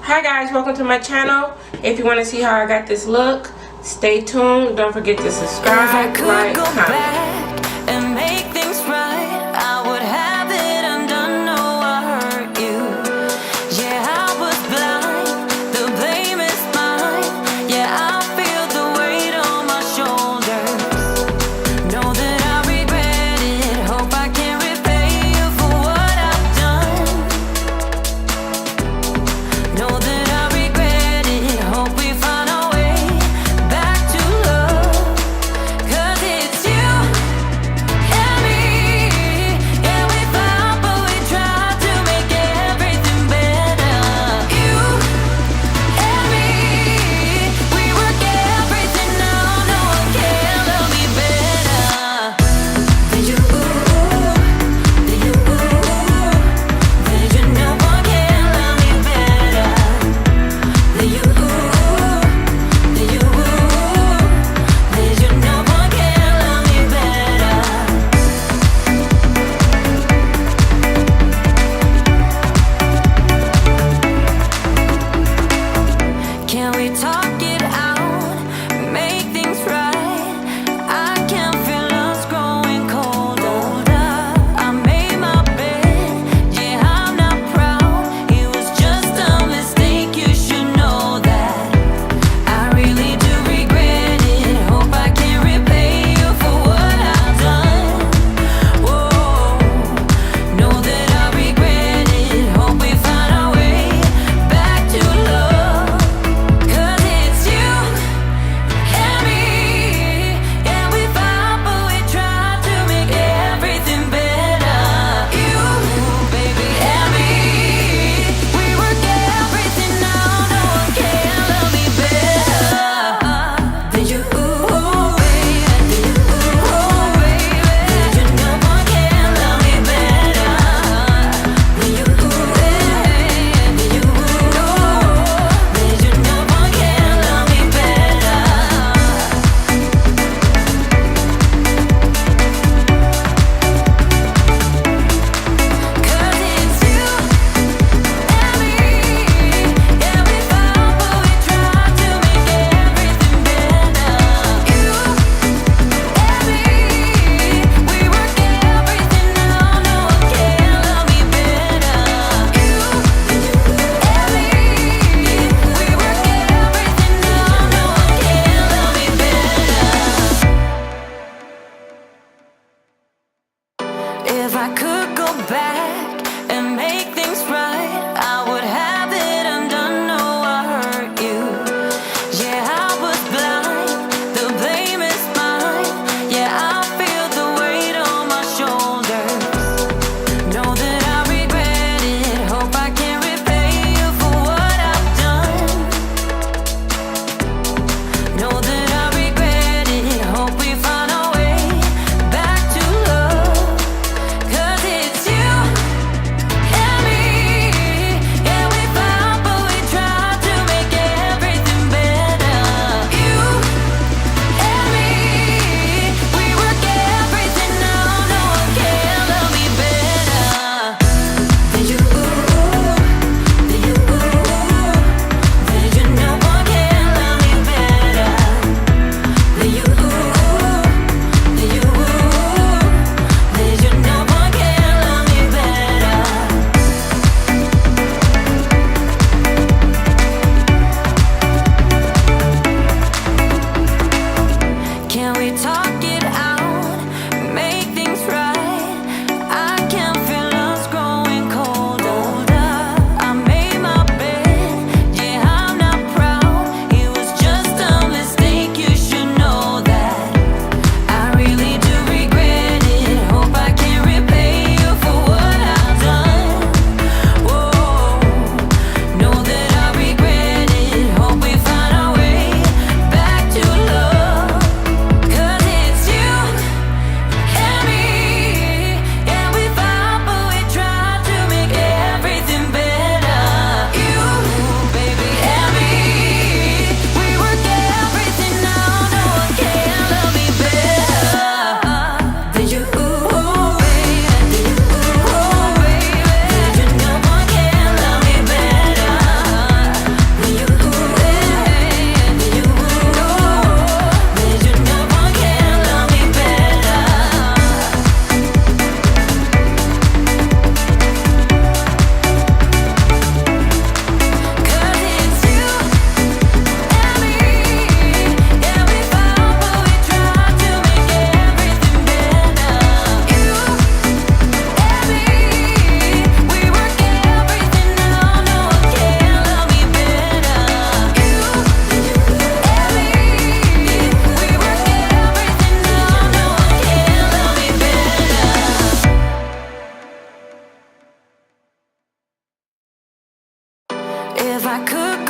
Hi guys, welcome to my channel. If you want to see how I got this look, stay tuned. Don't forget to subscribe, like, comment. And make things right, I would have it undone. No, I hurt you. Yeah, I was blind. The blame is mine. Yeah, I feel the weight on my shoulders. Know that I regret it. Hope I can repay you for what I've done. Know that I regret it. Hope we find our way back to love. 'Cause it's you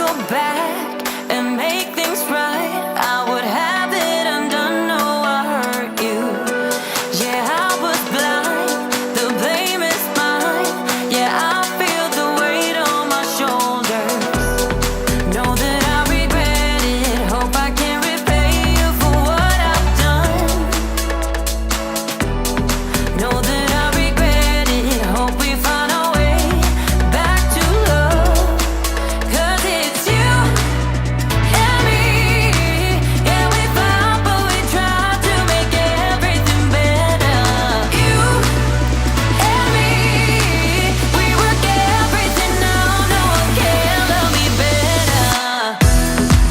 go back and make things right, I would have it undone. No, I hurt you. Yeah, I was blind. The blame is mine. Yeah, I feel the weight on my shoulders. Know that I regret it. Hope I can repay you for what I've done. Know that I regret it. Hope we find our way back to love. 'Cause it's you and me. Yeah, we fought, but we tried to make everything better. You and me, we work everything out. No one can love me better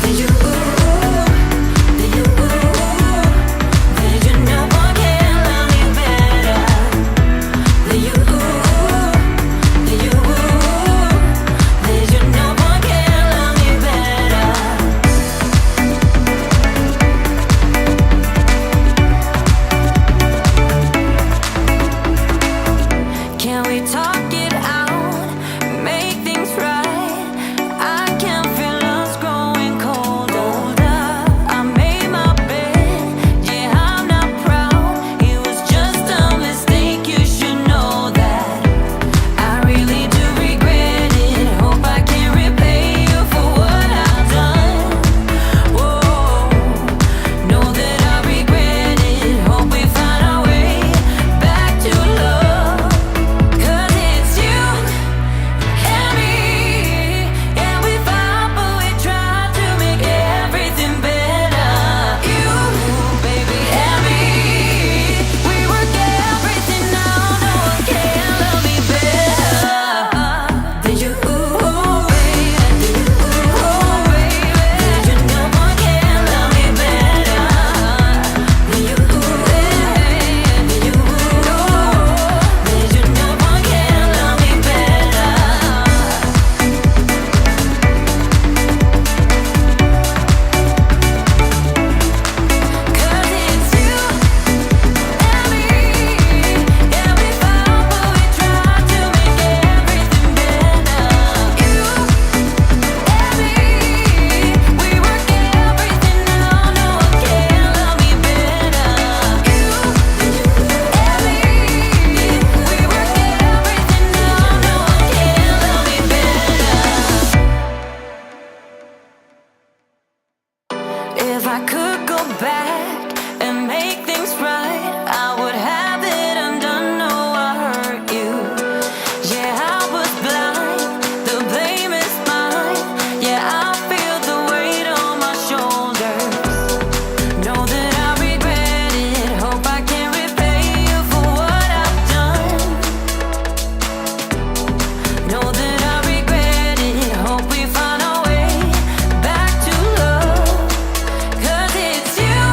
than you. Than you. Than you. No one can love me better than you. Than you. Than you. No one can love me better. Can we talk it out? Make things right. I can feel us growing colder. I made my bed. Yeah, I'm not proud. It was just a mistake. You should know that. I really do regret it. Hope I can repay you for what I've done. Whoa, know that I regret it. Hope we find our way back to love. 'Cause it's you and me. Yeah, we fought, but we tried to make everything better. You, baby, and me. We work everything out. No one can love me better than you, baby. Than you, baby. Than you. No one can love me better than you, baby. Than you, than you. No one can love me better. 'Cause it's you and me. Yeah, we fought, but we tried to make everything better. You and me, we work everything out. No one can love me better. You and me, we work everything out. No one can love me better. If I could go back and make things right, I would have it undone. No, I hurt you. Yeah, I was blind. The blame is mine. Yeah, I feel the weight on my shoulders. Know that I regret it. Hope I can repay you for what I've done. Know that I regret it. Hope we find our way back to love. 'Cause it's you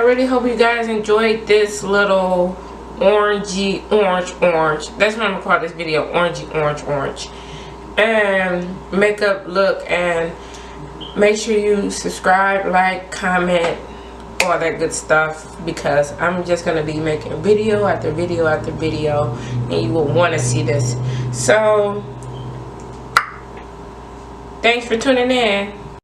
really hope you guys enjoyed this little orangey orange. That's what I'm gonna call this video, orangey orange and makeup look. And make sure you subscribe, like, comment, all that good stuff, because I'm just gonna be making video after video after video, and you will want to see this. So thanks for tuning in.